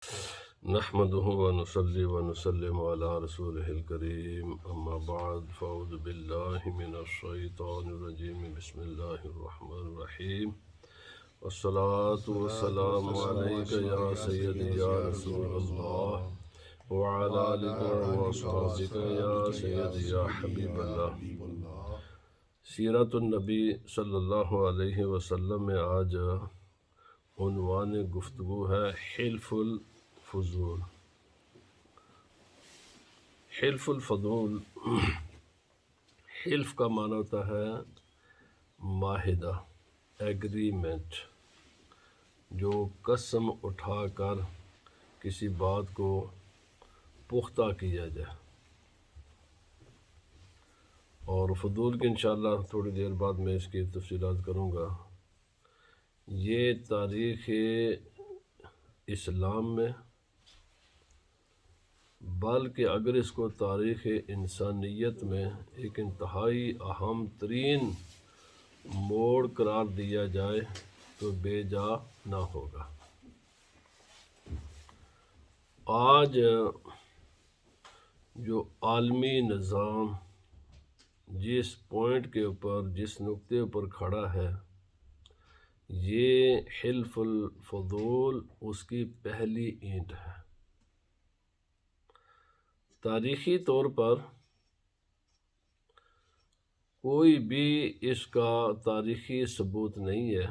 نحمده ونصلي ونسلم على رسوله الكريم أما بعد فأعوذ بالله من الشيطان الرجيم بسم الله الرحمن الرحيم والصلاة والسلام عليك يا سيدي يا رسول الله وعلى آلك وأصحابك يا سيدي يا حبيب الله۔ سیرت النبی صلی اللہ علیہ وسلم میں آج عنوان گفتگو ہے حلف الفضول۔ حلف الفضول، حلف کا معنی ہوتا ہے معاہدہ، ایگریمنٹ، جو قسم اٹھا کر کسی بات کو پختہ کیا جائے۔ اور فضول کی انشاءاللہ تھوڑی دیر بعد میں اس کی تفصیلات کروں گا۔ یہ تاریخ اسلام میں، بلکہ اگر اس کو تاریخ انسانیت میں ایک انتہائی اہم ترین موڑ قرار دیا جائے تو بے جا نہ ہوگا۔ آج جو عالمی نظام جس پوائنٹ کے اوپر، جس نقطے اوپر کھڑا ہے، یہ حلف الفضول اس کی پہلی اینٹ ہے۔ تاریخی طور پر کوئی بھی اس کا تاریخی ثبوت نہیں ہے،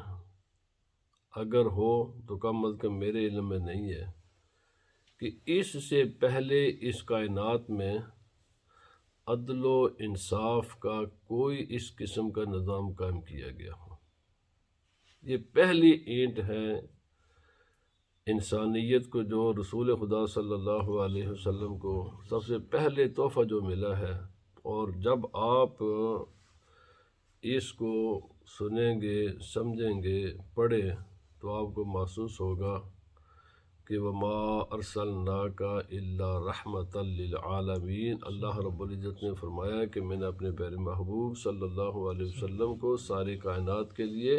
اگر ہو تو کم از کم میرے علم میں نہیں ہے کہ اس سے پہلے اس کائنات میں عدل و انصاف کا کوئی اس قسم کا نظام قائم کیا گیا ہو۔ یہ پہلی اینٹ ہے انسانیت کو، جو رسول خدا صلی اللہ علیہ وسلم کو سب سے پہلے تحفہ جو ملا ہے۔ اور جب آپ اس کو سنیں گے، سمجھیں گے، پڑھیں تو آپ کو محسوس ہوگا کہ وَمَا أَرْسَلْنَاكَ إِلَّا رَحْمَةً لِلْعَالَمِينَ۔ اللہ رب العزت نے فرمایا کہ میں نے اپنے پیارے محبوب صلی اللہ علیہ وسلم کو ساری کائنات کے لیے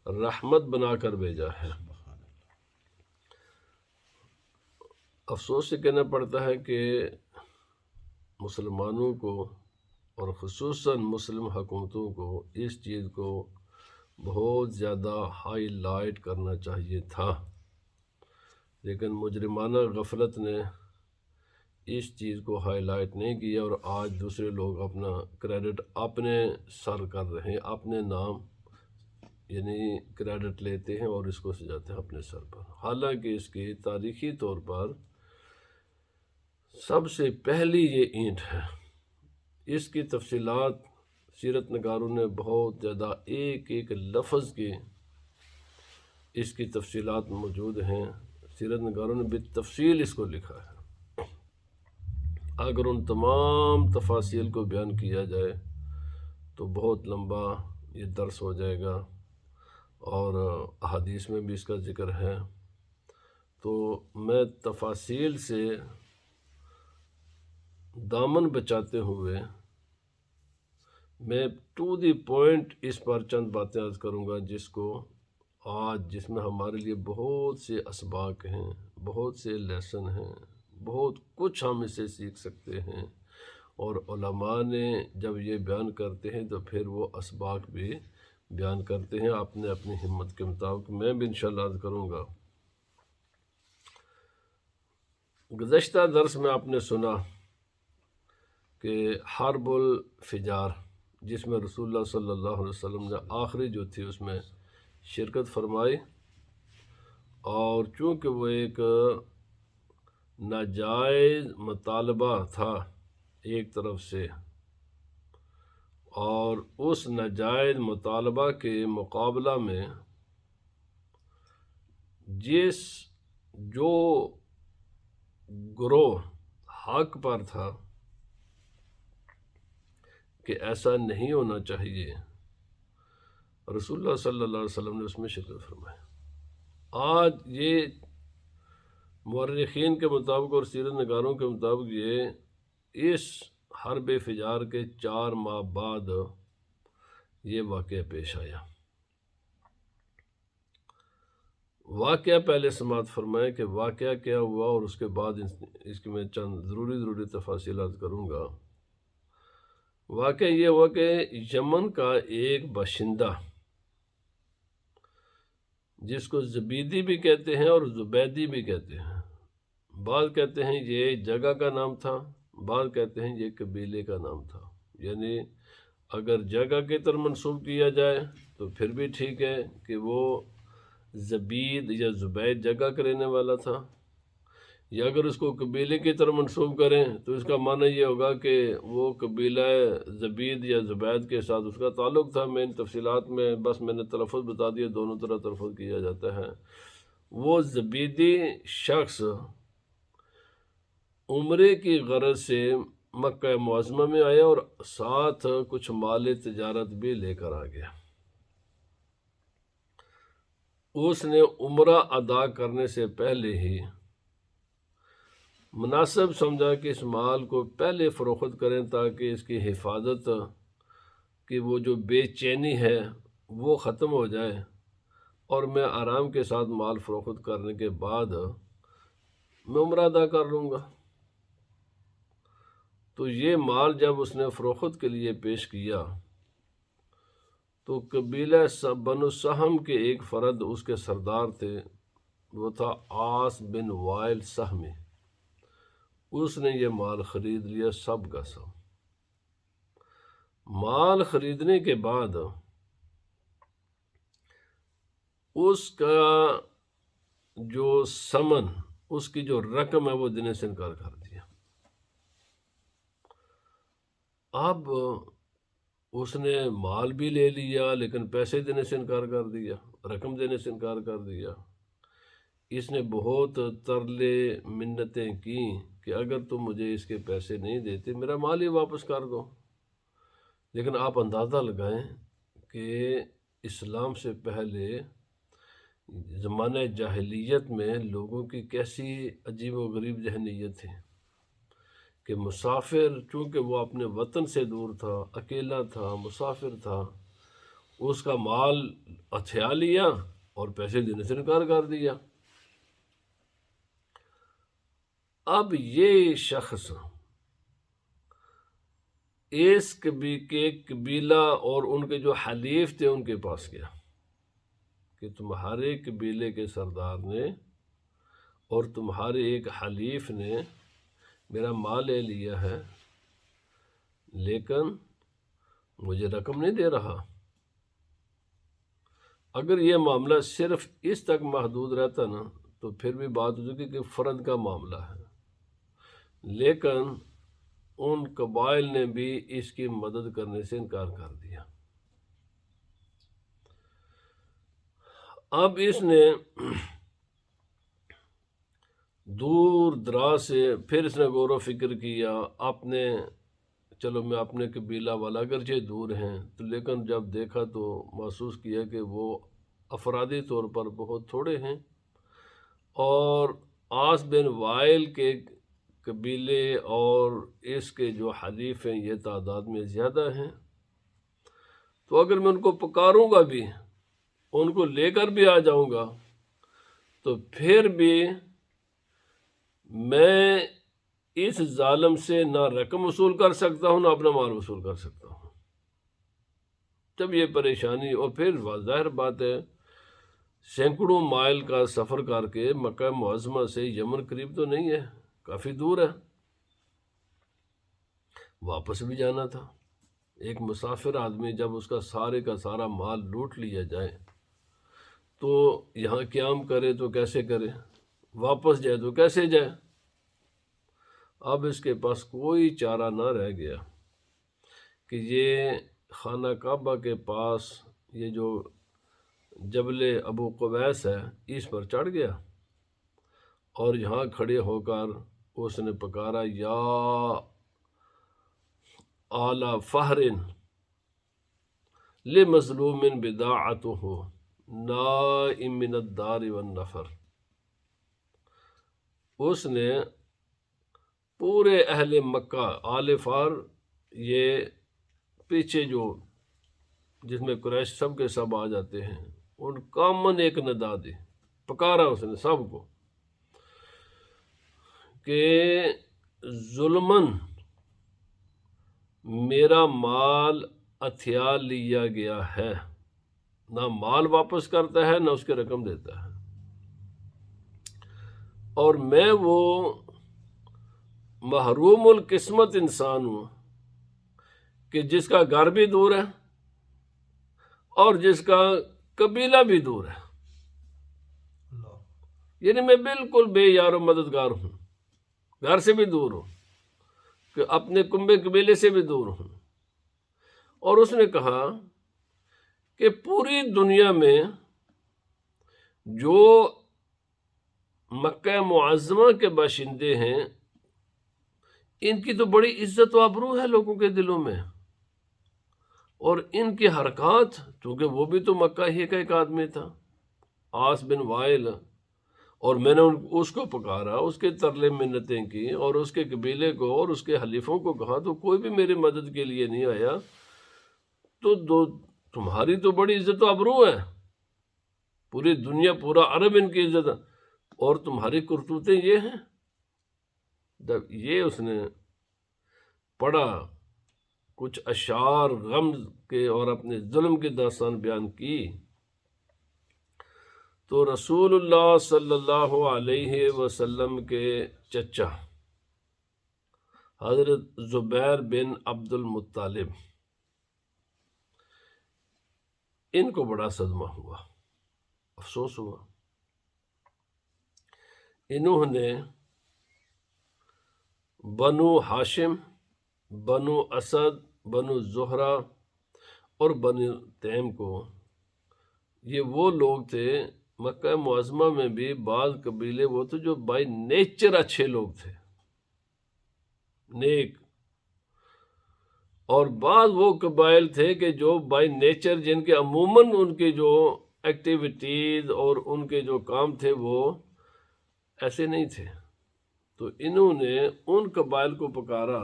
رحمت بنا کر بھیجا ہے۔ افسوس سے کہنا پڑتا ہے کہ مسلمانوں کو اور خصوصاً مسلم حکومتوں کو اس چیز کو بہت زیادہ ہائی لائٹ کرنا چاہیے تھا، لیکن مجرمانہ غفلت نے اس چیز کو ہائی لائٹ نہیں کیا، اور آج دوسرے لوگ اپنا کریڈٹ اپنے سر کر رہے ہیں، اپنے نام یعنی کریڈٹ لیتے ہیں اور اس کو سجاتے ہیں اپنے سر پر، حالانکہ اس کی تاریخی طور پر سب سے پہلی یہ اینٹ ہے۔ اس کی تفصیلات سیرت نگاروں نے بہت زیادہ ایک ایک لفظ کی اس کی تفصیلات موجود ہیں۔ سیرت نگاروں نے بالتفصیل اس کو لکھا ہے۔ اگر ان تمام تفاصیل کو بیان کیا جائے تو بہت لمبا یہ درس ہو جائے گا، اور احادیث میں بھی اس کا ذکر ہے، تو میں تفاصیل سے دامن بچاتے ہوئے میں ٹو دی پوائنٹ اس پر چند باتیں عرض کروں گا، جس میں ہمارے لیے بہت سے اسباق ہیں، بہت سے لیسن ہیں، بہت کچھ ہم اس سے سیکھ سکتے ہیں۔ اور علماء نے جب یہ بیان کرتے ہیں تو پھر وہ اسباق بھی بیان کرتے ہیں اپنے اپنی ہمت کے مطابق۔ میں بھی انشاءاللہ عرض کروں گا۔ گزشتہ درس میں آپ نے سنا کہ حرب الفجار، جس میں رسول اللہ صلی اللہ علیہ وسلم نے آخری جو تھی اس میں شرکت فرمائی، اور چونکہ وہ ایک ناجائز مطالبہ تھا ایک طرف سے، اور اس ناجائز مطالبہ کے مقابلہ میں جو گروہ حق پر تھا کہ ایسا نہیں ہونا چاہیے، رسول اللہ صلی اللہ علیہ وسلم نے اس میں شرکت فرمائی۔ آج یہ مورخین کے مطابق اور سیرت نگاروں کے مطابق یہ اس حرب فجار کے 4 ماہ بعد یہ واقعہ پیش آیا۔ واقعہ پہلے سماعت فرمائیں کہ واقعہ کیا ہوا، اور اس کے بعد اس کی میں چند ضروری تفاصیلات کروں گا۔ واقعہ یہ ہوا کہ یمن کا ایک باشندہ، جس کو زبیدی بھی کہتے ہیں اور زبیدی بھی کہتے ہیں، بعض کہتے ہیں یہ جگہ کا نام تھا، بعض کہتے ہیں یہ قبیلے کا نام تھا۔ یعنی اگر جگہ کی طرف منسوب کیا جائے تو پھر بھی ٹھیک ہے کہ وہ زبید یا زبید جگہ کا رہنے والا تھا، یا اگر اس کو قبیلے کی طرف منسوب کریں تو اس کا معنی یہ ہوگا کہ وہ قبیلہ زبید یا زبید کے ساتھ اس کا تعلق تھا۔ میں ان تفصیلات میں بس میں نے تلفظ بتا دیا، دونوں طرح تلفظ کیا جاتا ہے۔ وہ زبیدی شخص عمرے کی غرض سے مکہ معظمہ میں آیا اور ساتھ کچھ مال تجارت بھی لے کر آ گیا۔ اس نے عمرہ ادا کرنے سے پہلے ہی مناسب سمجھا کہ اس مال کو پہلے فروخت کریں تاکہ اس کی حفاظت کی وہ جو بے چینی ہے وہ ختم ہو جائے، اور میں آرام کے ساتھ مال فروخت کرنے کے بعد میں عمرہ ادا کر لوں گا۔ تو یہ مال جب اس نے فروخت کے لیے پیش کیا تو قبیلہ بنو سہم کے ایک فرد اس کے سردار تھے، وہ تھا عاص بن وائل سہمی۔ اس نے یہ مال خرید لیا، سب کا سب۔ مال خریدنے کے بعد اس کا جو ثمن، اس کی جو رقم ہے وہ دینے سے انکار کر دیا۔ اب اس نے مال بھی لے لیا لیکن پیسے دینے سے انکار کر دیا، رقم دینے سے انکار کر دیا۔ اس نے بہت ترلے منتیں کی کہ اگر تم مجھے اس کے پیسے نہیں دیتے میرا مال ہی واپس کر دو۔ لیکن آپ اندازہ لگائیں کہ اسلام سے پہلے زمانہ جاہلیت میں لوگوں کی کیسی عجیب و غریب ذہنیت تھی کہ مسافر، چونکہ وہ اپنے وطن سے دور تھا، اکیلا تھا، مسافر تھا، اس کا مال ہتھیا لیا اور پیسے دینے سے انکار کر دیا۔ اب یہ شخص اس کے قبیلہ اور ان کے جو حلیف تھے ان کے پاس گیا کہ تمہارے قبیلے کے سردار نے اور تمہارے ایک حلیف نے میرا مال لے لیا ہے لیکن مجھے رقم نہیں دے رہا۔ اگر یہ معاملہ صرف اس تک محدود رہتا نا تو پھر بھی بات ہو چکی کہ فرد کا معاملہ ہے، لیکن ان قبائل نے بھی اس کی مدد کرنے سے انکار کر دیا۔ اب اس نے دور دراز سے پھر اس نے غور و فکر کیا، چلو میں اپنے قبیلہ والا اگرچہ دور ہیں تو لیکن جب دیکھا تو محسوس کیا کہ وہ افرادی طور پر بہت تھوڑے ہیں، اور عاص بن وائل کے قبیلے اور اس کے جو حلیف ہیں یہ تعداد میں زیادہ ہیں، تو اگر میں ان کو پکاروں گا بھی، ان کو لے کر بھی آ جاؤں گا، تو پھر بھی میں اس ظالم سے نہ رقم وصول کر سکتا ہوں نہ اپنا مال وصول کر سکتا ہوں۔ جب یہ پریشانی، اور پھر ظاہر بات ہے سینکڑوں مائل کا سفر کر کے مکہ معظمہ سے یمن قریب تو نہیں ہے، کافی دور ہے، واپس بھی جانا تھا۔ ایک مسافر آدمی جب اس کا سارے کا سارا مال لوٹ لیا جائے تو یہاں قیام کرے تو کیسے کرے، واپس جائے تو کیسے جائے۔ اب اس کے پاس کوئی چارہ نہ رہ گیا کہ یہ خانہ کعبہ کے پاس یہ جو جبل ابو قبیس ہے اس پر چڑھ گیا، اور یہاں کھڑے ہو کر اس نے پکارا، یا آل فہر لمظلوم بداعتہ نائم من الدار والنفر۔ اس نے پورے اہل مکہ، آل فار یہ پیچھے جو جس میں قریش سب کے سب آ جاتے ہیں، ان کامن ایک ندا دی، پکارا اس نے سب کو کہ ظلمن میرا مال ہتھیا لیا گیا ہے، نہ مال واپس کرتا ہے نہ اس کی رقم دیتا ہے، اور میں وہ محروم القسمت انسان ہوں کہ جس کا گھر بھی دور ہے اور جس کا قبیلہ بھی دور ہے، یعنی میں بالکل بے یار و مددگار ہوں، گھر سے بھی دور ہوں، کہ اپنے کنبے قبیلے سے بھی دور ہوں۔ اور اس نے کہا کہ پوری دنیا میں جو مکہ معظمہ کے باشندے ہیں ان کی تو بڑی عزت و آبرو ہے لوگوں کے دلوں میں، اور ان کی حرکات، چونکہ وہ بھی تو مکہ ہی کا ایک آدمی تھا، عاص بن وائل، اور میں نے اس کو پکارا، اس کے ترلے منتیں کی، اور اس کے قبیلے کو اور اس کے حلیفوں کو کہا تو کوئی بھی میری مدد کے لیے نہیں آیا، تو تمہاری تو بڑی عزت و آبرو ہے، پوری دنیا پورا عرب ان کی عزت ہے، اور تمہاری کرتوتیں یہ ہیں۔ جب یہ اس نے پڑھا، کچھ اشعار غم کے اور اپنے ظلم کی داستان بیان کی، تو رسول اللہ صلی اللہ علیہ وسلم کے چچا حضرت زبیر بن عبد المطلب، ان کو بڑا صدمہ ہوا، افسوس ہوا۔ انہوں نے بنو ہاشم، بنو اسد، بنو زہرہ اور بنو تیم کو، یہ وہ لوگ تھے مکہ معظمہ میں بھی بعض قبیلے وہ تھے جو بائی نیچر اچھے لوگ تھے، نیک، اور بعض وہ قبائل تھے کہ جو بائی نیچر جن کے عموماً ان کے جو ایکٹیویٹیز اور ان کے جو کام تھے وہ ایسے نہیں تھے۔ تو انہوں نے ان قبائل کو پکارا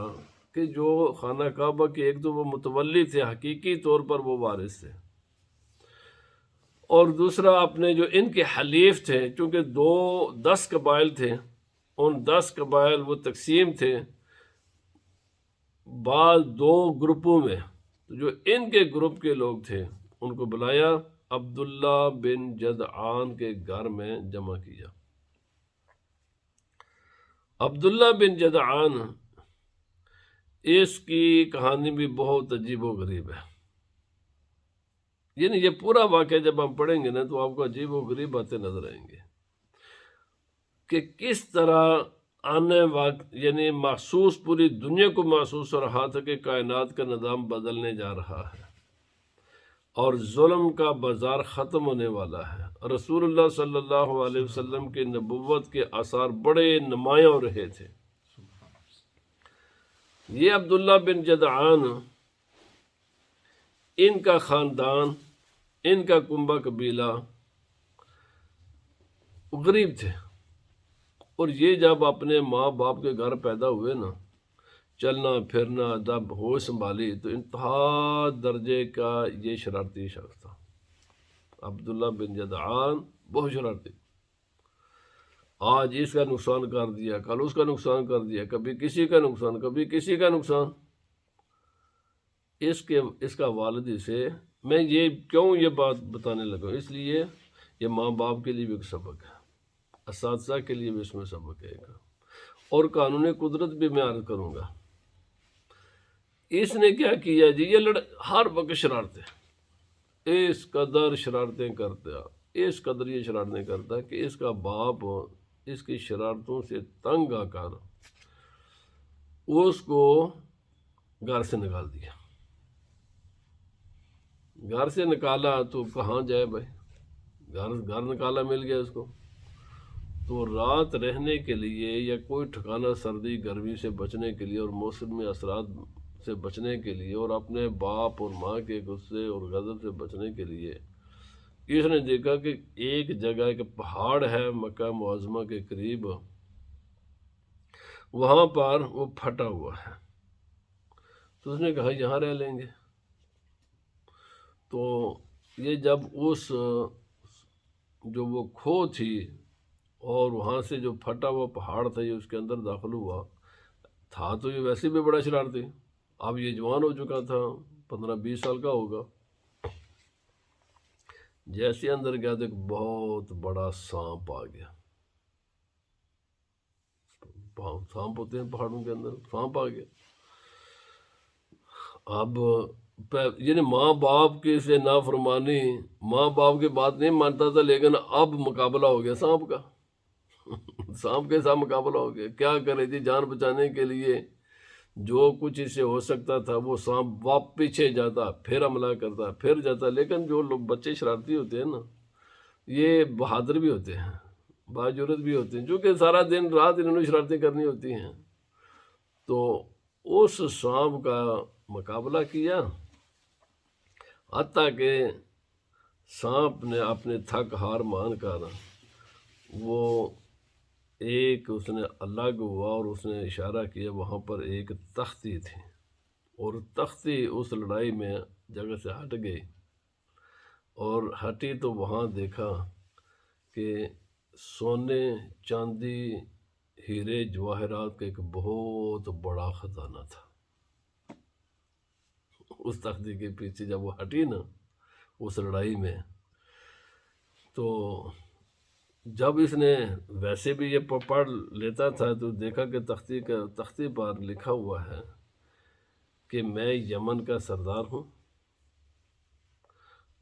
کہ جو خانہ کعبہ کے ایک تو وہ متولی تھے، حقیقی طور پر وہ وارث تھے، اور دوسرا اپنے جو ان کے حلیف تھے، چونکہ 10 قبائل تھے، ان 10 قبائل وہ تقسیم تھے بعض 2 گروپوں میں، تو جو ان کے گروپ کے لوگ تھے ان کو بلایا، عبداللہ بن جدعان کے گھر میں جمع کیا۔ عبداللہ بن جدعان، اس کی کہانی بھی بہت عجیب و غریب ہے، یعنی یہ پورا واقعہ جب ہم پڑھیں گے نا تو آپ کو عجیب و غریب باتیں نظر آئیں گے کہ کس طرح آنے وقت، یعنی محسوس پوری دنیا کو محسوس ہو رہا تھا کہ کائنات کا نظام بدلنے جا رہا ہے اور ظلم کا بازار ختم ہونے والا ہے، رسول اللہ صلی اللہ علیہ وسلم کی نبوت کے آثار بڑے نمایاں ہو رہے تھے۔ یہ عبداللہ بن جدعان، ان کا خاندان، ان کا کنبہ قبیلہ غریب تھے، اور یہ جب اپنے ماں باپ کے گھر پیدا ہوئے نا، چلنا پھرنا جب ہوش سنبھالی تو انتہا درجے کا یہ شرارتی شخص تھا۔ عبداللہ بن جدعان بہت شرارتی، آج اس کا نقصان کر دیا، کل اس کا نقصان کر دیا، کبھی کسی کا نقصان، کبھی کسی کا نقصان۔ اس کا والد سے میں یہ کیوں یہ بات بتانے لگا، اس لیے یہ ماں باپ کے لیے بھی ایک سبق ہے، اساتذہ کے لیے بھی اس میں سبق ہے، اور قانون قدرت بھی میں عرض کروں گا۔ اس نے کیا کیا جی، یہ ہر وقت شرارتیں، اس قدر شرارتیں کرتا، اس قدر یہ شرارتیں کرتا کہ اس کا باپ اس کی شرارتوں سے تنگ آ کر اس کو گھر سے نکال دیا۔ گھر سے نکالا تو کہاں جائے بھائی، گھر نکالا مل گیا اس کو، تو رات رہنے کے لیے یا کوئی ٹھکانہ سردی گرمی سے بچنے کے لیے اور موسمی اثرات سے بچنے کے لیے اور اپنے باپ اور ماں کے غصے اور غضب سے بچنے کے لیے اس نے دیکھا کہ ایک جگہ ایک پہاڑ ہے مکہ معظمہ کے قریب، وہاں پر وہ پھٹا ہوا ہے، تو اس نے کہا یہاں رہ لیں گے۔ تو یہ جب اس جو وہ کھو تھی اور وہاں سے جو پھٹا ہوا پہاڑ تھا یہ اس کے اندر داخل ہوا تھا، تو یہ ویسے بھی بڑا شرارتی، اب یہ جوان ہو چکا تھا، 15-20 سال کا ہوگا۔ جیسے اندر گیا تو ایک بہت بڑا سانپ آ گیا۔ سانپ ہوتے ہیں پہاڑوں کے اندر، سانپ آ گیا۔ اب یعنی ماں باپ کی سے نافرمانی، ماں باپ کی بات نہیں مانتا تھا، لیکن اب مقابلہ ہو گیا سانپ کا۔ سانپ کے ساتھ مقابلہ ہو گیا، کیا کرے جی، جان بچانے کے لیے جو کچھ اس سے ہو سکتا تھا وہ سانپ پیچھے جاتا، پھر حملہ کرتا، پھر جاتا۔ لیکن جو لوگ بچے شرارتی ہوتے ہیں نا، یہ بہادر بھی ہوتے ہیں، باجرت بھی ہوتے ہیں، چونکہ سارا دن رات انہوں نے شرارتیں کرنی ہوتی ہیں۔ تو اس سانپ کا مقابلہ کیا، حتیٰ کہ سانپ نے اپنے تھک ہار مان کر وہ ایک اس نے الگ ہوا اور اس نے اشارہ کیا، وہاں پر ایک تختی تھی، اور تختی اس لڑائی میں جگہ سے ہٹ گئی، اور ہٹی تو وہاں دیکھا کہ سونے، چاندی، ہیرے جواہرات کا ایک بہت بڑا خزانہ تھا۔ اس تختی کے پیچھے جب وہ ہٹی نا اس لڑائی میں، تو جب اس نے ویسے بھی یہ پڑھ لیتا تھا تو دیکھا کہ تختی پر لکھا ہوا ہے کہ میں یمن کا سردار ہوں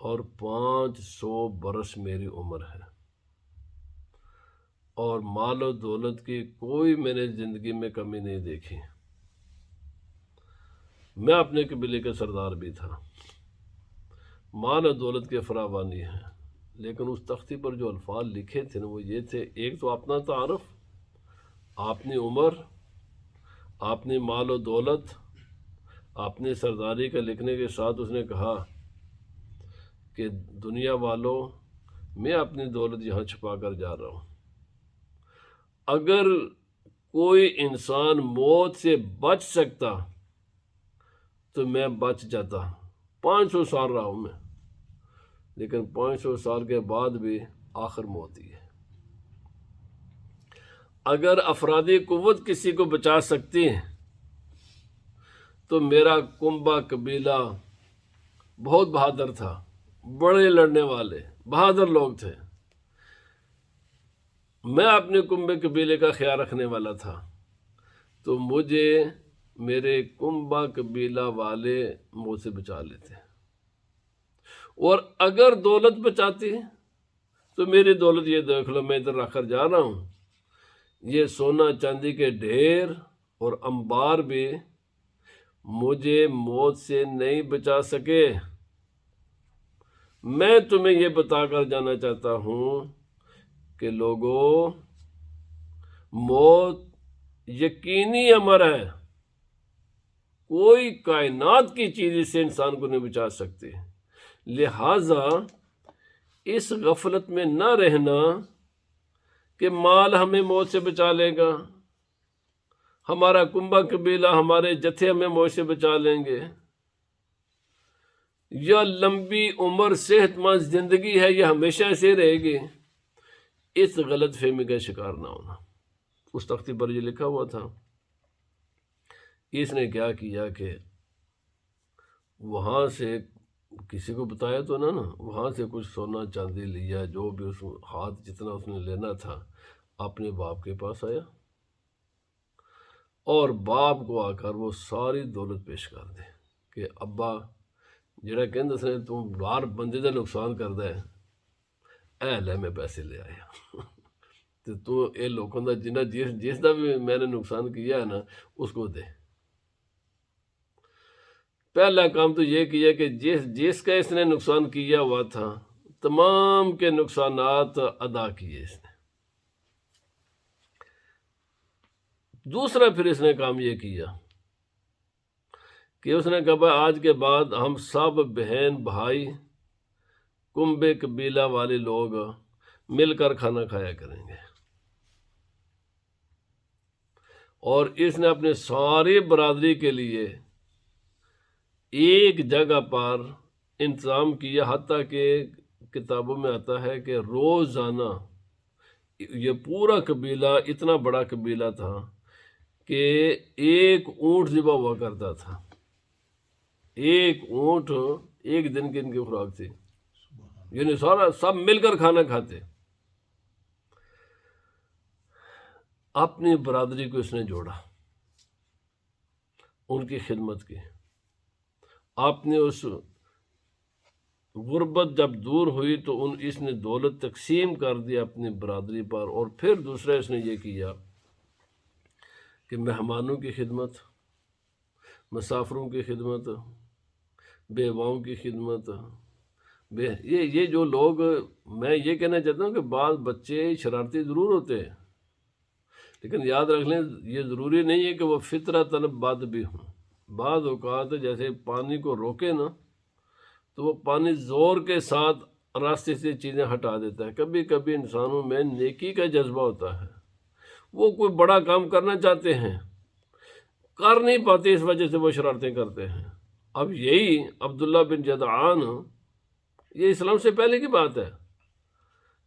اور 500 برس میری عمر ہے، اور مال و دولت کی کوئی میں نے زندگی میں کمی نہیں دیکھی، میں اپنے قبیلے کا سردار بھی تھا، مال و دولت کی فراوانی ہے۔ لیکن اس تختی پر جو الفاظ لکھے تھے نا وہ یہ تھے، ایک تو اپنا تعارف، اپنی عمر، اپنی مال و دولت، اپنی سرداری کا لکھنے کے ساتھ اس نے کہا کہ دنیا والوں، میں اپنی دولت یہاں چھپا کر جا رہا ہوں، اگر کوئی انسان موت سے بچ سکتا تو میں بچ جاتا۔ 500 سال رہا ہوں میں، لیکن 500 سال کے بعد بھی آخر موت ہی ہے۔ اگر افرادی قوت کسی کو بچا سکتی ہے تو میرا کنبہ قبیلہ بہت بہادر تھا، بڑے لڑنے والے بہادر لوگ تھے، میں اپنے کنبے قبیلے کا خیال رکھنے والا تھا، تو مجھے میرے کنبہ قبیلہ والے مجھ سے بچا لیتے، اور اگر دولت بچاتی تو میری دولت یہ دیکھ لو، میں ادھر رکھ کر جا رہا ہوں، یہ سونا چاندی کے ڈھیر اور انبار بھی مجھے موت سے نہیں بچا سکے۔ میں تمہیں یہ بتا کر جانا چاہتا ہوں کہ لوگوں، موت یقینی امر ہے، کوئی کائنات کی چیز اس سے انسان کو نہیں بچا سکتی، لہٰذا اس غفلت میں نہ رہنا کہ مال ہمیں موت سے بچا لے گا، ہمارا کنبہ قبیلہ، ہمارے جتھے ہمیں موت سے بچا لیں گے، یا لمبی عمر صحت مند زندگی ہے یہ ہمیشہ سے رہے گی، اس غلط فہمی کا شکار نہ ہونا۔ اس تختی پر یہ لکھا ہوا تھا۔ اس نے کیا کیا کہ وہاں سے کسی کو بتایا تو نا وہاں سے کچھ سونا چاندی لیا، جو بھی اس ہاتھ جتنا اس نے لینا تھا، اپنے باپ کے پاس آیا اور باپ کو آ کر وہ ساری دولت پیش کر دے کہ ابا جڑا کہندے سے تم بار بندے دا نقصان کردا ہے، اے لے میں پیسے لے آیا، تو اے لوگوں دا جس دا بھی میں نے نقصان کیا ہے نا اس کو دے۔ پہلا کام تو یہ کیا کہ جس کا اس نے نقصان کیا ہوا تھا تمام کے نقصانات ادا کیے اس نے۔ دوسرا پھر اس نے کام یہ کیا کہ اس نے کہا آج کے بعد ہم سب بہن بھائی کنبے قبیلہ والے لوگ مل کر کھانا کھایا کریں گے، اور اس نے اپنے ساری برادری کے لیے ایک جگہ پر انتظام کیا، حتیٰ کہ کتابوں میں آتا ہے کہ روزانہ یہ پورا قبیلہ اتنا بڑا قبیلہ تھا کہ ایک اونٹ ذبح ہوا کرتا تھا، ایک اونٹ ایک دن کی ان کی خوراک تھی، یعنی سارا سب مل کر کھانا کھاتے۔ اپنی برادری کو اس نے جوڑا، ان کی خدمت کی۔ آپ نے اس غربت جب دور ہوئی تو اس نے دولت تقسیم کر دی اپنی برادری پر، اور پھر دوسرا اس نے یہ کیا کہ مہمانوں کی خدمت، مسافروں کی خدمت، بیواؤں کی خدمت۔ یہ جو لوگ، میں یہ کہنا چاہتا ہوں کہ بعض بچے شرارتی ضرور ہوتے ہیں، لیکن یاد رکھ لیں یہ ضروری نہیں ہے کہ وہ فطرتاً بد بھی ہوں۔ بعض اوقات جیسے پانی کو روکے نا تو وہ پانی زور کے ساتھ راستے سے چیزیں ہٹا دیتا ہے۔ کبھی کبھی انسانوں میں نیکی کا جذبہ ہوتا ہے، وہ کوئی بڑا کام کرنا چاہتے ہیں، کر نہیں پاتے، اس وجہ سے وہ شرارتیں کرتے ہیں۔ اب یہی عبداللہ بن جدعان، یہ اسلام سے پہلے کی بات ہے،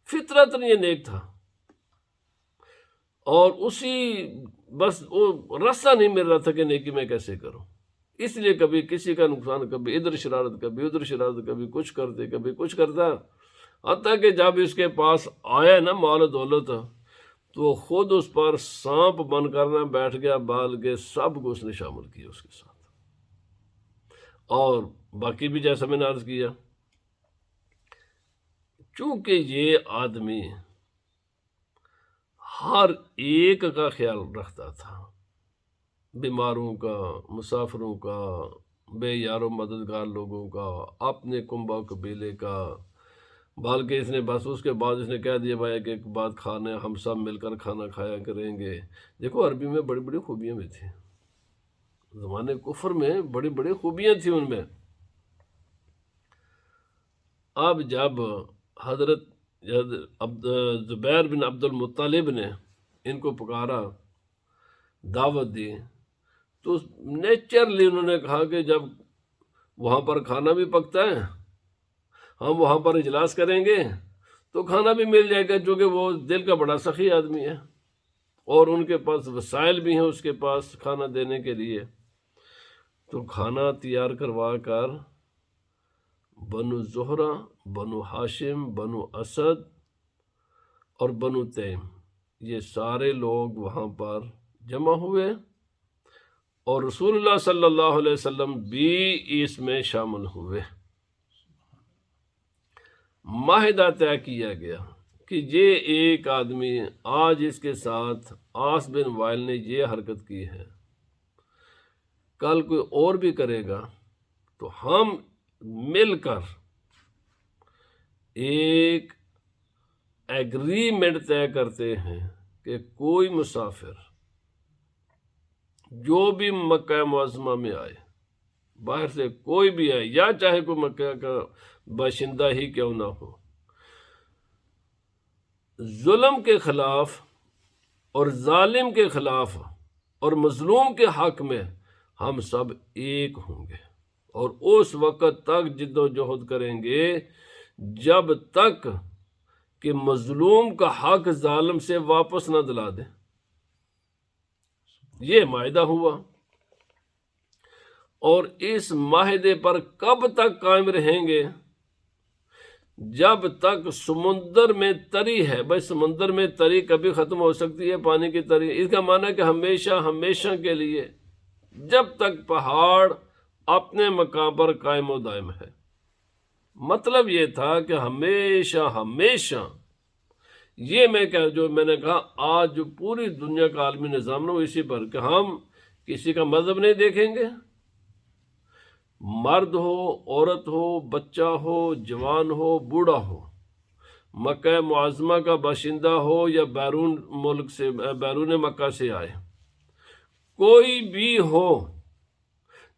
فطرتاً یہ نیک تھا، اور اسی بس وہ راستہ نہیں مل رہا تھا کہ نیکی میں کیسے کروں، اس لیے کبھی کسی کا نقصان، کبھی ادھر شرارت، کبھی ادھر شرارت، کبھی کچھ کرتے کبھی کچھ کرتا، حتیٰ کہ جب اس کے پاس آیا نا مال و دولت تو خود اس پر سانپ بن کرنا بیٹھ گیا، بال کے سب کو اس نے شامل کیا اس کے ساتھ۔ اور باقی بھی جیسا میں نے عرض کیا، چونکہ یہ آدمی ہر ایک کا خیال رکھتا تھا، بیماروں کا، مسافروں کا، بے یار و مددگار لوگوں کا، اپنے کنبہ قبیلے کا، بلکہ اس نے بس اس کے بعد اس نے کہہ دیا بھائی کہ ایک بات کھانا، ہم سب مل کر کھانا کھایا کریں گے۔ دیکھو عربی میں بڑی بڑی خوبیاں بھی تھیں، زمانے کفر میں بڑی بڑی خوبیاں تھیں ان میں۔ اب جب حضرت زبیر بن عبد المطلب نے ان کو پکارا، دعوت دی، تو نیچرلی انہوں نے کہا کہ جب وہاں پر کھانا بھی پکتا ہے، ہم وہاں پر اجلاس کریں گے تو کھانا بھی مل جائے گا، چونکہ وہ دل کا بڑا سخی آدمی ہے اور ان کے پاس وسائل بھی ہیں اس کے پاس کھانا دینے کے لیے۔ تو کھانا تیار کروا کر بنو زہرہ، بنو ہاشم، بنو اسد اور بنو تیم، یہ سارے لوگ وہاں پر جمع ہوئے، اور رسول اللہ صلی اللہ علیہ وسلم بھی اس میں شامل ہوئے۔ معاہدہ طے کیا گیا کہ یہ ایک آدمی آج اس کے ساتھ عاص بن وائل نے یہ حرکت کی ہے، کل کوئی اور بھی کرے گا تو ہم مل کر ایک ایگریمنٹ طے کرتے ہیں کہ کوئی مسافر جو بھی مکہ معظمہ میں آئے، باہر سے کوئی بھی آئے، یا چاہے کوئی مکہ کا باشندہ ہی کیوں نہ ہو، ظلم کے خلاف اور ظالم کے خلاف اور مظلوم کے حق میں ہم سب ایک ہوں گے، اور اس وقت تک جد و جہد کریں گے جب تک کہ مظلوم کا حق ظالم سے واپس نہ دلا دے۔ یہ معاہدہ ہوا، اور اس معاہدے پر کب تک قائم رہیں گے؟ جب تک سمندر میں تری ہے۔ بھائی سمندر میں تری کبھی ختم ہو سکتی ہے، پانی کی تری، اس کا معنی ہے کہ ہمیشہ ہمیشہ کے لیے، جب تک پہاڑ اپنے مقام پر قائم و دائم ہے۔ مطلب یہ تھا کہ ہمیشہ ہمیشہ، یہ جو میں نے کہا آج جو پوری دنیا کا عالمی نظام ہے وہ اسی پر کہ ہم کسی کا مذہب نہیں دیکھیں گے، مرد ہو، عورت ہو، بچہ ہو، جوان ہو، بوڑھا ہو، مکہ معظمہ کا باشندہ ہو یا بیرون ملک سے، بیرون مکہ سے آئے، کوئی بھی ہو،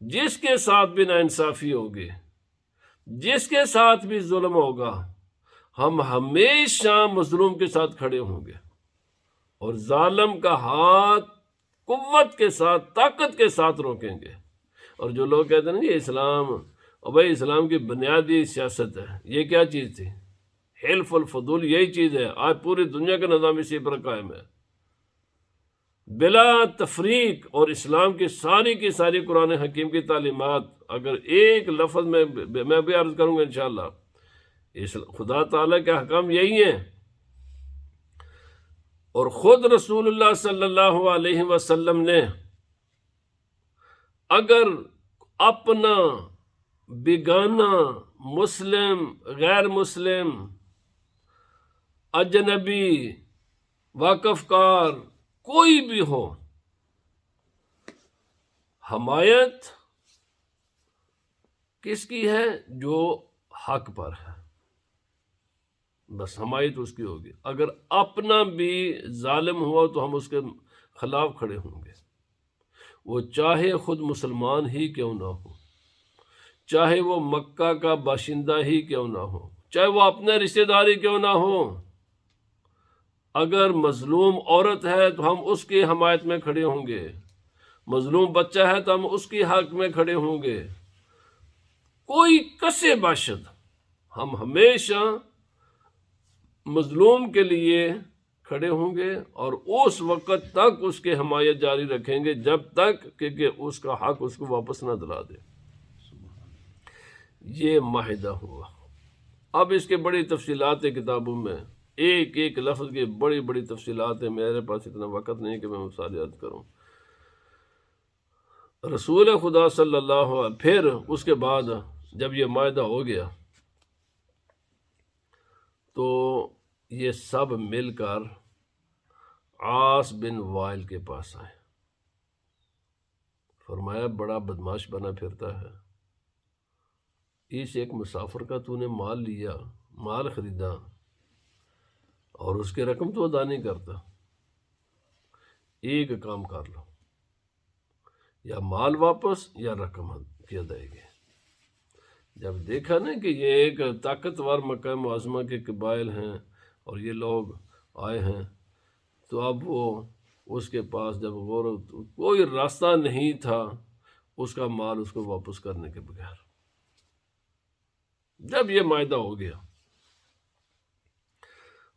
جس کے ساتھ بھی ناانصافی ہوگی، جس کے ساتھ بھی ظلم ہوگا، ہم ہمیشہ مظلوم کے ساتھ کھڑے ہوں گے، اور ظالم کا ہاتھ قوت کے ساتھ، طاقت کے ساتھ روکیں گے۔ اور جو لوگ کہتے ہیں نا یہ اسلام، اور بھائی اسلام کی بنیادی سیاست ہے، یہ کیا چیز تھی؟ حلف الفضول یہی چیز ہے، آج پوری دنیا کا نظام اسی پر قائم ہے بلا تفریق، اور اسلام کی ساری قرآن حکیم کی تعلیمات اگر ایک لفظ میں بھی عرض کروں گا انشاءاللہ، خدا تعالیٰ کے احکام یہی ہیں، اور خود رسول اللہ صلی اللہ علیہ وسلم نے اگر اپنا بیگانہ مسلم، غیر مسلم، اجنبی، واقف کار کوئی بھی ہو، حمایت کس کی ہے؟ جو حق پر ہے، بس حمایت اس کی ہوگی۔ اگر اپنا بھی ظالم ہوا تو ہم اس کے خلاف کھڑے ہوں گے، وہ چاہے خود مسلمان ہی کیوں نہ ہو، چاہے وہ مکہ کا باشندہ ہی کیوں نہ ہو، چاہے وہ اپنے رشتہ داری کیوں نہ ہو۔ اگر مظلوم عورت ہے تو ہم اس کی حمایت میں کھڑے ہوں گے، مظلوم بچہ ہے تو ہم اس کی حق میں کھڑے ہوں گے، کوئی کسے باشد، ہم ہمیشہ مظلوم کے لیے کھڑے ہوں گے، اور اس وقت تک اس کی حمایت جاری رکھیں گے جب تک کہ اس کا حق اس کو واپس نہ دلا دے۔ یہ معاہدہ ہوا۔ اب اس کے بڑی تفصیلات ہیں کتابوں میں، ایک ایک لفظ کی بڑی تفصیلات ہیں، میرے پاس اتنا وقت نہیں کہ میں ساری عرض کروں۔ رسول خدا صلی اللہ علیہ، پھر اس کے بعد جب یہ معاہدہ ہو گیا تو یہ سب مل کر عاص بن وائل کے پاس آئے، فرمایا بڑا بدماش بنا پھرتا ہے، اس ایک مسافر کا تو نے مال لیا، مال خریدا، اور اس کی رقم تو ادا نہیں کرتا، ایک کام کر لو، یا مال واپس یا رقم کی ادائیگی۔ جب دیکھا نا کہ یہ ایک طاقتور مکہ معظمہ کے قبائل ہیں اور یہ لوگ آئے ہیں، تو اب وہ اس کے پاس جب غور، کوئی راستہ نہیں تھا اس کا مال اس کو واپس کرنے کے بغیر۔ جب یہ معاہدہ ہو گیا،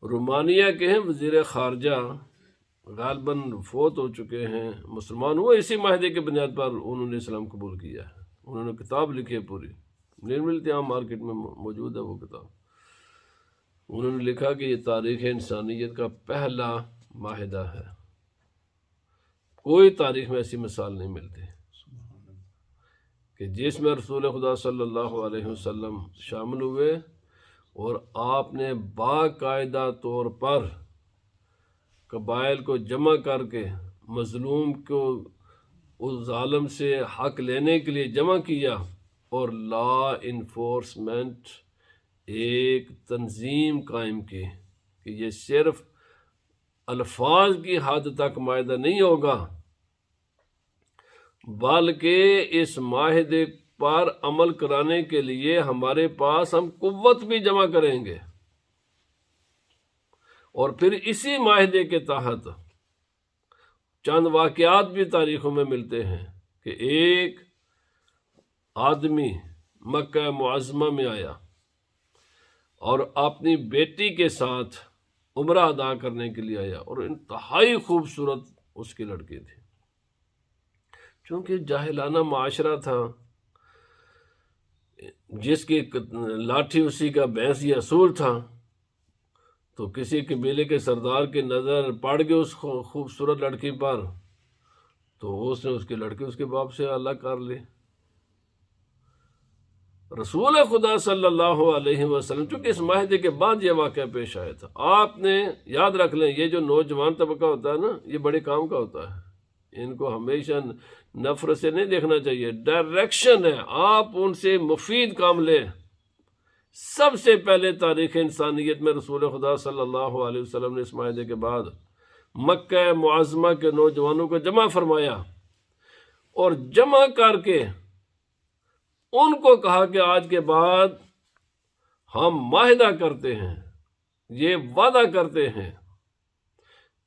رومانیہ کے ہیں وزیر خارجہ غالباً فوت ہو چکے ہیں، مسلمان ہوئے اسی معاہدے کے بنیاد پر انہوں نے اسلام قبول کیا ہے، انہوں نے کتاب لکھی ہے پوری، نہیں ملتی عام مارکیٹ میں موجود ہے وہ کتاب۔ انہوں نے لکھا کہ یہ تاریخ انسانیت کا پہلا معاہدہ ہے، کوئی تاریخ میں ایسی مثال نہیں ملتی کہ جس میں رسول خدا صلی اللہ علیہ وسلم شامل ہوئے اور آپ نے باقاعدہ طور پر قبائل کو جمع کر کے مظلوم کو اس ظالم سے حق لینے کے لیے جمع کیا، اور لا انفورسمنٹ ایک تنظیم قائم کی کہ یہ صرف الفاظ کی حد تک معاہدہ نہیں ہوگا، بلکہ اس معاہدے پر عمل کرانے کے لیے ہمارے پاس ہم قوت بھی جمع کریں گے۔ اور پھر اسی معاہدے کے تحت چند واقعات بھی تاریخوں میں ملتے ہیں کہ ایک آدمی مکہ معظمہ میں آیا اور اپنی بیٹی کے ساتھ عمرہ ادا کرنے کے لیے آیا، اور انتہائی خوبصورت اس کی لڑکی تھی، چونکہ جاہلانہ معاشرہ تھا، جس کی لاٹھی اسی کا بھینس یہ اصول تھا، تو کسی قبیلے کے سردار کی نظر پڑ گئی اس خوبصورت لڑکی پر، تو اس نے اس کی لڑکی اس کے باپ سے الگ کر لی۔ رسول خدا صلی اللہ علیہ وسلم، چونکہ اس معاہدے کے بعد یہ واقعہ پیش آیا تھا، آپ نے یاد رکھ لیں، یہ جو نوجوان طبقہ ہوتا ہے نا، یہ بڑے کام کا ہوتا ہے، ان کو ہمیشہ نفرت سے نہیں دیکھنا چاہیے، ڈائریکشن ہے، آپ ان سے مفید کام لیں۔ سب سے پہلے تاریخ انسانیت میں رسول خدا صلی اللہ علیہ وسلم نے اس معاہدے کے بعد مکہ معظمہ کے نوجوانوں کو جمع فرمایا، اور جمع کر کے ان کو کہا کہ آج کے بعد ہم معاہدہ کرتے ہیں، یہ وعدہ کرتے ہیں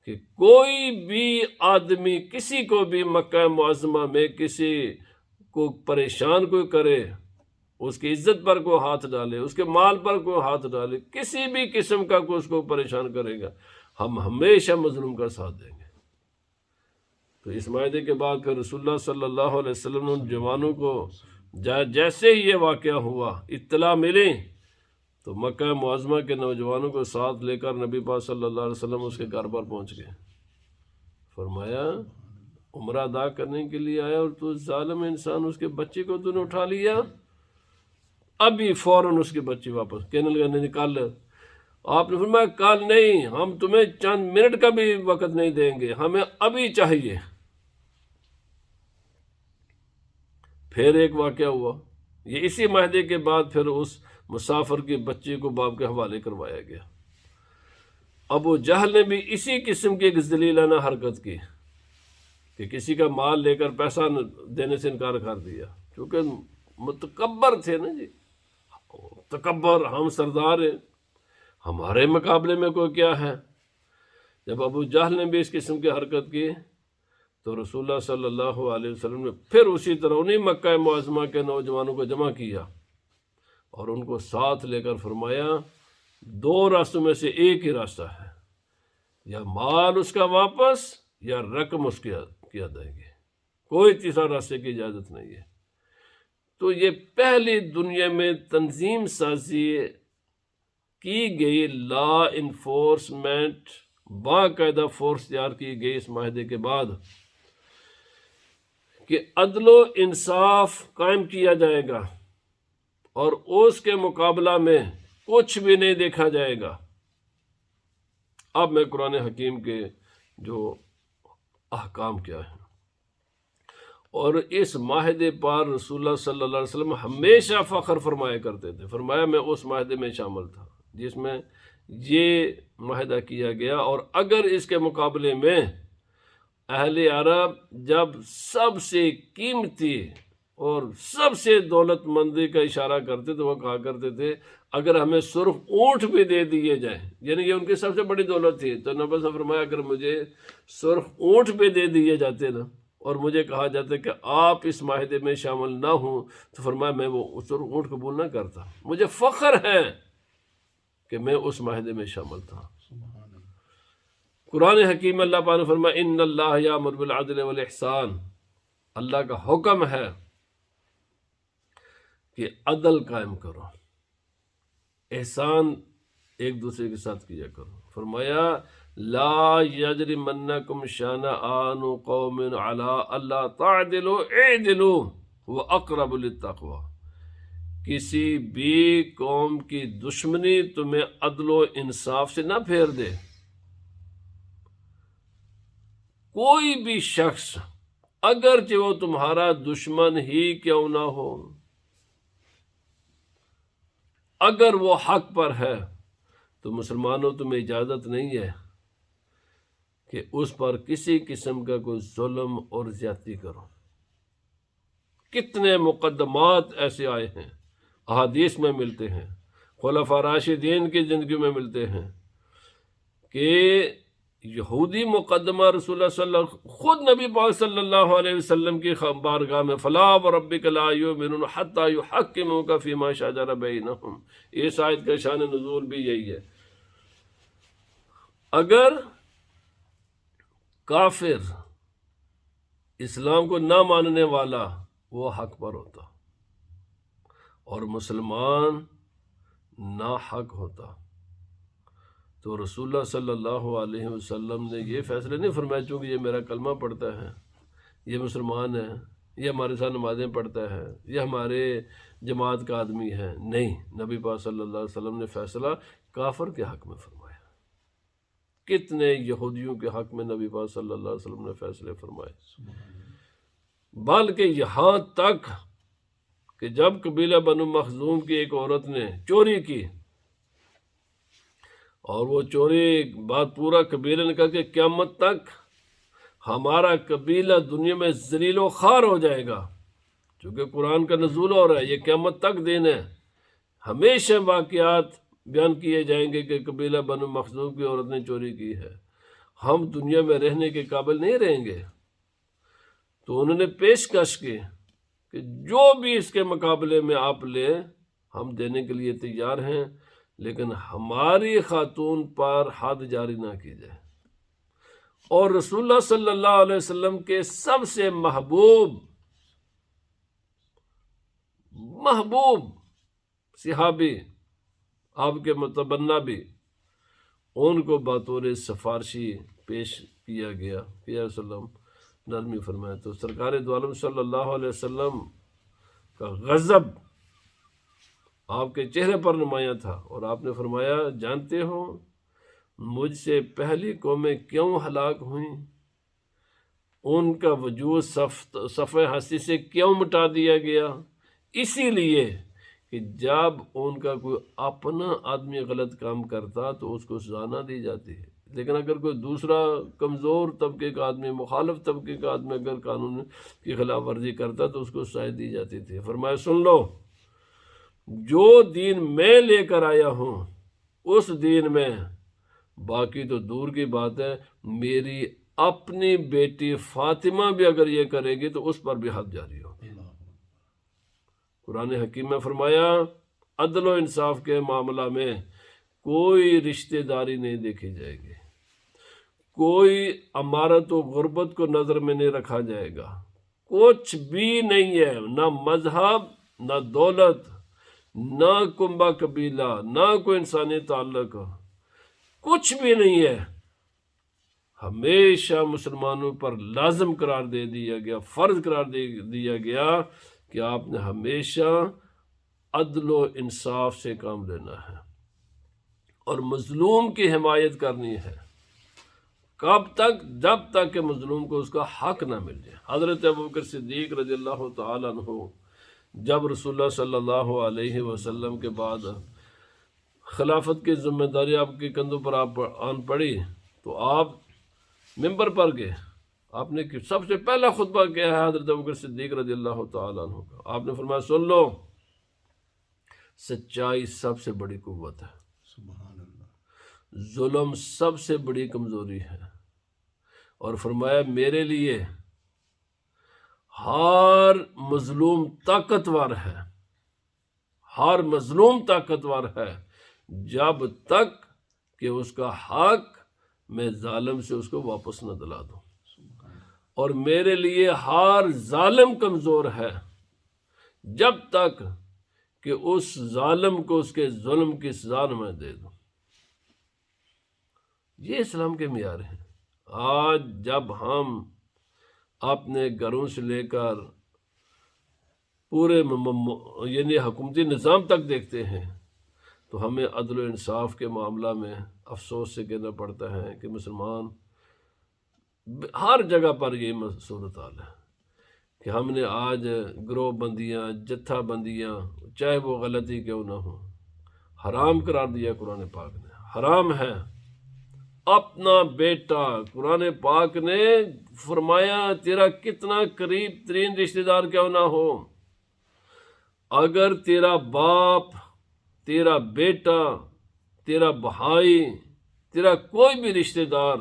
کہ کوئی بھی آدمی کسی کو بھی مکہ معظمہ میں کسی کو پریشان کوئی کرے اس کی عزت پر کوئی ہاتھ ڈالے، اس کے مال پر کوئی ہاتھ ڈالے، کسی بھی قسم کا کوئی اس کو پریشان کرے گا، ہم ہمیشہ مظلوم کا ساتھ دیں گے۔ تو اس معاہدے کے بعد پھر رسول اللہ صلی اللہ علیہ وسلم نے ان جوانوں کو جیسے ہی یہ واقعہ ہوا، اطلاع ملی، تو مکہ معظمہ کے نوجوانوں کو ساتھ لے کر نبی پاک صلی اللہ علیہ وسلم اس کے گھر پر پہنچ گئے۔ فرمایا عمرہ ادا کرنے کے لیے آیا اور تو ظالم انسان، اس کے بچے کو تو نے اٹھا لیا، ابھی فوراً اس کی بچی واپس، کہنے لگا نہیں کل۔ آپ نے فرمایا کل نہیں، ہم تمہیں چند منٹ کا بھی وقت نہیں دیں گے، ہمیں ابھی چاہیے۔ پھر ایک واقعہ ہوا، یہ اسی معاہدے کے بعد پھر اس مسافر کے بچے کو باپ کے حوالے کروایا گیا۔ ابو جہل نے بھی اسی قسم کی ایک ذلیلانہ حرکت کی کہ کسی کا مال لے کر پیسہ دینے سے انکار کر دیا، کیونکہ متکبر تھے نا جی، تکبر، ہم سردار ہیں، ہمارے مقابلے میں کوئی کیا ہے۔ جب ابو جہل نے بھی اس قسم کی حرکت کی تو رسول اللہ صلی اللہ علیہ وسلم نے پھر اسی طرح انہیں مکہ معظمہ کے نوجوانوں کو جمع کیا اور ان کو ساتھ لے کر فرمایا دو راستوں میں سے ایک ہی راستہ ہے، یا مال اس کا واپس یا رقم اس کی ادائیگی، کوئی تیسرا راستے کی اجازت نہیں ہے۔ تو یہ پہلی دنیا میں تنظیم سازی کی گئی، لا انفورسمنٹ، باقاعدہ فورس تیار کی گئی اس معاہدے کے بعد کہ عدل و انصاف قائم کیا جائے گا اور اس کے مقابلہ میں کچھ بھی نہیں دیکھا جائے گا۔ اب میں قرآن حکیم کے جو احکام کیا ہیں، اور اس معاہدے پر رسول اللہ صلی اللہ علیہ وسلم ہمیشہ فخر فرمایا کرتے تھے۔ فرمایا میں اس معاہدے میں شامل تھا جس میں یہ معاہدہ کیا گیا، اور اگر اس کے مقابلے میں اہل عرب جب سب سے قیمتی اور سب سے دولت مندی کا اشارہ کرتے تو وہ کہا کرتے تھے اگر ہمیں سرخ اونٹ بھی دے دیے جائیں، یعنی یہ ان کی سب سے بڑی دولت تھی، تو نبی صلی اللہ علیہ وسلم نے فرمایا اگر مجھے سرخ اونٹ بھی دے دیے جاتے نا اور مجھے کہا جاتا کہ آپ اس معاہدے میں شامل نہ ہوں، تو فرمایا میں وہ سرخ اونٹ قبول نہ کرتا، مجھے فخر ہے کہ میں اس معاہدے میں شامل تھا۔ قرآن حکیم اللہ پاک نے فرمایا ان اللہ یامر بالعدل والاحسان، اللہ کا حکم ہے کہ عدل قائم کرو، احسان ایک دوسرے کے ساتھ کیا کرو۔ فرمایا لا یجرمنکم شنآن قوم علی الا تعدلوا اعدلوا هو اقرب للتقوی، کسی بھی قوم کی دشمنی تمہیں عدل و انصاف سے نہ پھیر دے، کوئی بھی شخص اگرچہ وہ تمہارا دشمن ہی کیوں نہ ہو، اگر وہ حق پر ہے تو مسلمانوں تمہیں اجازت نہیں ہے کہ اس پر کسی قسم کا کوئی ظلم اور زیادتی کرو۔ کتنے مقدمات ایسے آئے ہیں، احادیث میں ملتے ہیں، خلفاء راشدین کی زندگی میں ملتے ہیں کہ یہودی مقدمہ رسول اللہ صلی اللہ خود نبی پاک صلی اللہ علیہ وسلم کی بارگاہ میں فلا وربک لا یؤمنون حتی یحکموک فیما شجر بینہم، اس آیت کا شان نزول بھی یہی ہے۔ اگر کافر اسلام کو نہ ماننے والا وہ حق پر ہوتا اور مسلمان نا حق ہوتا، تو رسول اللہ صلی اللہ علیہ وسلم نے یہ فیصلے نہیں فرمایا چونکہ یہ میرا کلمہ پڑھتا ہے، یہ مسلمان ہے، یہ ہمارے ساتھ نمازیں پڑھتا ہے، یہ ہمارے جماعت کا آدمی ہے، نہیں، نبی پاک صلی اللہ علیہ وسلم نے فیصلہ کافر کے حق میں فرمایا۔ کتنے یہودیوں کے حق میں نبی پاک صلی اللہ علیہ وسلم نے فیصلے فرمائے، بلکہ یہاں تک کہ جب قبیلہ بنو مخزوم کی ایک عورت نے چوری کی اور وہ چوری بات پورا قبیلہ نے کہا کہ قیامت تک ہمارا قبیلہ دنیا میں ذلیل و خوار ہو جائے گا، چونکہ قرآن کا نزول ہو رہا ہے، یہ قیامت تک دین ہے، ہمیشہ واقعات بیان کیے جائیں گے کہ قبیلہ بنو مخزوم کی عورت نے چوری کی ہے، ہم دنیا میں رہنے کے قابل نہیں رہیں گے۔ تو انہوں نے پیشکش کی کہ جو بھی اس کے مقابلے میں آپ لیں ہم دینے کے لیے تیار ہیں، لیکن ہماری خاتون پر حد جاری نہ کی جائے۔ اور رسول اللہ صلی اللہ علیہ وسلم کے سب سے محبوب صحابی، آپ کے متبنہ بھی، ان کو بطور سفارشی پیش کیا گیا کہ یا رسول اللہ نرمی فرمائے۔ تو سرکار دو عالم صلی اللہ علیہ وسلم کا غضب آپ کے چہرے پر نمایاں تھا، اور آپ نے فرمایا جانتے ہو مجھ سے پہلی قومیں کیوں ہلاک ہوئیں؟ ان کا وجود صفحہ ہستی سے کیوں مٹا دیا گیا؟ اسی لیے کہ جب ان کا کوئی اپنا آدمی غلط کام کرتا تو اس کو سزا نہ دی جاتی ہے، لیکن اگر کوئی دوسرا کمزور طبقے کا آدمی، مخالف طبقے کا آدمی اگر قانون کی خلاف ورزی کرتا تو اس کو سزا دی جاتی تھی۔ فرمایا سن لو، جو دین میں لے کر آیا ہوں اس دین میں، باقی تو دور کی بات ہے، میری اپنی بیٹی فاطمہ بھی اگر یہ کرے گی تو اس پر بھی حد جاری ہوگی۔ قرآن حکیم میں فرمایا عدل و انصاف کے معاملہ میں کوئی رشتہ داری نہیں دیکھی جائے گی، کوئی امارت و غربت کو نظر میں نہیں رکھا جائے گا، کچھ بھی نہیں ہے، نہ مذہب، نہ دولت، نہ کنبہ قبیلہ، نہ کوئی انسانی تعلق، کچھ بھی نہیں ہے۔ ہمیشہ مسلمانوں پر لازم قرار دے دیا گیا، فرض قرار دے دیا گیا کہ آپ نے ہمیشہ عدل و انصاف سے کام لینا ہے اور مظلوم کی حمایت کرنی ہے۔ کب تک؟ جب تک کہ مظلوم کو اس کا حق نہ مل جائے۔ حضرت ابوبکر صدیق رضی اللہ تعالیٰ عنہ جب رسول اللہ صلی اللہ علیہ وسلم کے بعد خلافت کی ذمہ داری آپ کے کندھوں پر آن پڑی تو آپ ممبر پر گئے۔ آپ نے سب سے پہلا خطبہ کیا ہے حضرت ابوبکر صدیق رضی اللہ تعالیٰ عنہ کا؟ آپ نے فرمایا سن لو، سچائی سب سے بڑی قوت ہے، سبحان اللہ، ظلم سب سے بڑی کمزوری ہے، اور فرمایا میرے لیے ہر مظلوم طاقتور ہے، ہر مظلوم طاقتور ہے جب تک کہ اس کا حق میں ظالم سے اس کو واپس نہ دلا دوں، اور میرے لیے ہر ظالم کمزور ہے جب تک کہ اس ظالم کو اس کے ظلم کی سزا نہ میں دے دوں۔ یہ اسلام کے معیار ہیں۔ آج جب ہم اپنے گھروں سے لے کر پورے یعنی حکومتی نظام تک دیکھتے ہیں تو ہمیں عدل و انصاف کے معاملہ میں افسوس سے کہنا پڑتا ہے کہ مسلمان ہر جگہ پر یہ صورتحال ہے کہ ہم نے آج گروہ بندیاں، جتھا بندیاں، چاہے وہ غلطی کیوں نہ ہو، حرام قرار دیا قرآن پاک نے۔ حرام ہے اپنا بیٹا، قرآن پاک نے فرمایا تیرا کتنا قریب ترین رشتہ دار کیوں نہ ہو، اگر تیرا باپ، تیرا بیٹا، تیرا بھائی، تیرا کوئی بھی رشتہ دار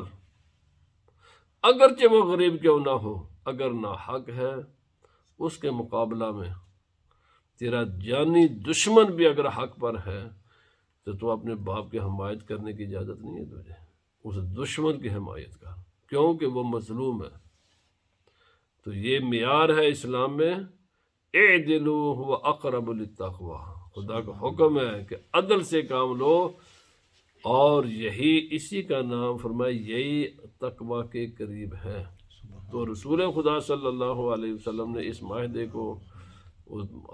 اگرچہ وہ غریب کیوں نہ ہو، اگر ناحق ہے، اس کے مقابلہ میں تیرا جانی دشمن بھی اگر حق پر ہے تو اپنے باپ کی حمایت کرنے کی اجازت نہیں ہے تجھے، اس دشمن کی حمایت کر، کیونکہ وہ مظلوم ہے۔ تو یہ معیار ہے اسلام میں، اعدلوا هو اقرب للتقوی، خدا کا حکم ہے کہ عدل سے کام لو، اور یہی اسی کا نام فرمائے یہی تقوی کے قریب ہے۔ تو رسول خدا صلی اللہ علیہ وسلم نے اس معاہدے کو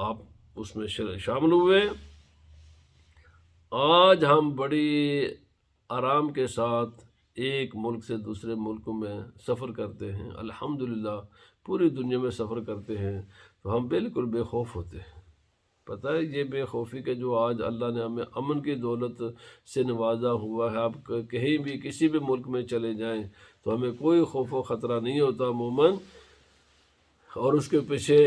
آپ اس میں شامل ہوئے۔ آج ہم بڑی آرام کے ساتھ ایک ملک سے دوسرے ملک میں سفر کرتے ہیں، الحمدللہ پوری دنیا میں سفر کرتے ہیں تو ہم بالکل بے خوف ہوتے ہیں۔ پتہ ہے یہ بے خوفی کے جو آج اللہ نے ہمیں امن کی دولت سے نوازا ہوا ہے، آپ کہیں بھی کسی بھی ملک میں چلے جائیں تو ہمیں کوئی خوف و خطرہ نہیں ہوتا عموماً، اور اس کے پیچھے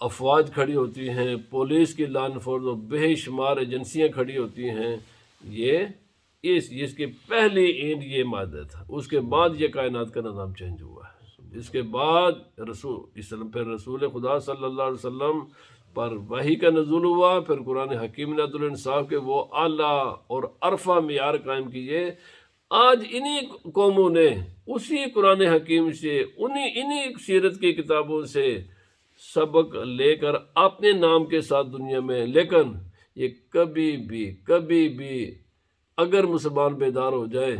افواج کھڑی ہوتی ہیں، پولیس کی لان فورس اور بے شمار ایجنسیاں کھڑی ہوتی ہیں۔ یہ اس کی پہلی اینڈ یہ مادہ تھا، اس کے بعد یہ کائنات کا نظام چینج ہوا ہے۔ اس کے بعد پھر رسول خدا صلی اللہ علیہ وسلم پر وحی کا نزول ہوا، پھر قرآن حکیم نے عدل و انصاف کے وہ اعلیٰ اور عرفہ معیار قائم کیے۔ آج انہی قوموں نے اسی قرآن حکیم سے انہی سیرت کی کتابوں سے سبق لے کر اپنے نام کے ساتھ دنیا میں، لیکن یہ کبھی بھی اگر مسلمان بیدار ہو جائے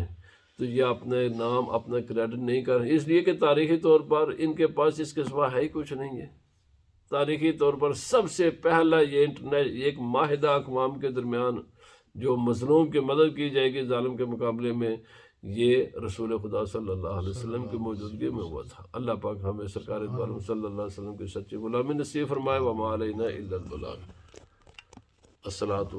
تو یہ اپنے نام اپنا کریڈٹ نہیں کر، اس لیے کہ تاریخی طور پر ان کے پاس اس کے سوا ہے ہی کچھ نہیں ہے۔ تاریخی طور پر سب سے پہلا یہ ایک معاہدہ اقوام کے درمیان جو مظلوم کی مدد کی جائے گی ظالم کے مقابلے میں، یہ رسول خدا صلی اللہ علیہ وسلم کی موجودگی میں ہوا تھا۔ اللہ پاک ہمیں سرکار دو عالم صلی اللہ علیہ وسلم کی سچی غلامی نصیب فرمائے۔ وما علینا الا البلاغ۔ الصلاۃ